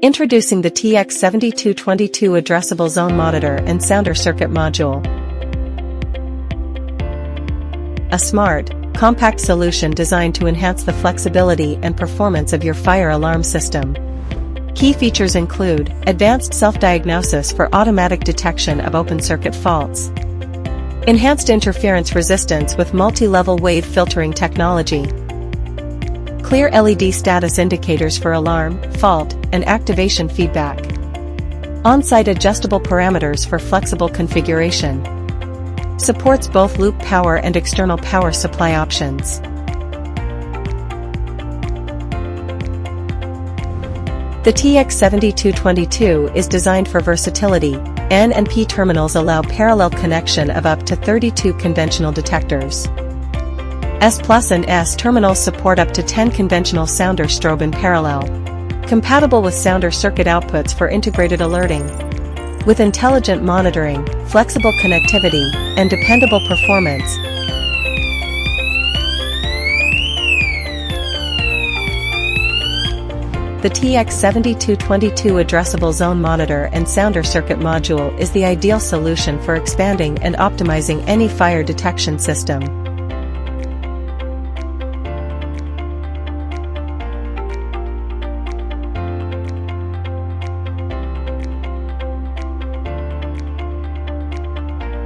Introducing the TX7222 Addressable Zone Monitor and Sounder Circuit Module. A smart, compact solution designed to enhance the flexibility and performance of your fire alarm system. Key features include advanced self-diagnosis for automatic detection of open-circuit faults, enhanced interference resistance with multi-level wave filtering technology, clear LED status indicators for alarm, fault, and activation feedback, on-site adjustable parameters for flexible configuration, supports both loop power and external power supply options. The TX7222 is designed for versatility. N and P terminals allow parallel connection of up to 32 conventional detectors. S Plus and S terminals support up to 10 conventional sounder strobe in parallel. Compatible with sounder circuit outputs for integrated alerting. With intelligent monitoring, flexible connectivity, and dependable performance, the TX7222 Addressable Zone Monitor and Sounder Circuit Module is the ideal solution for expanding and optimizing any fire detection system.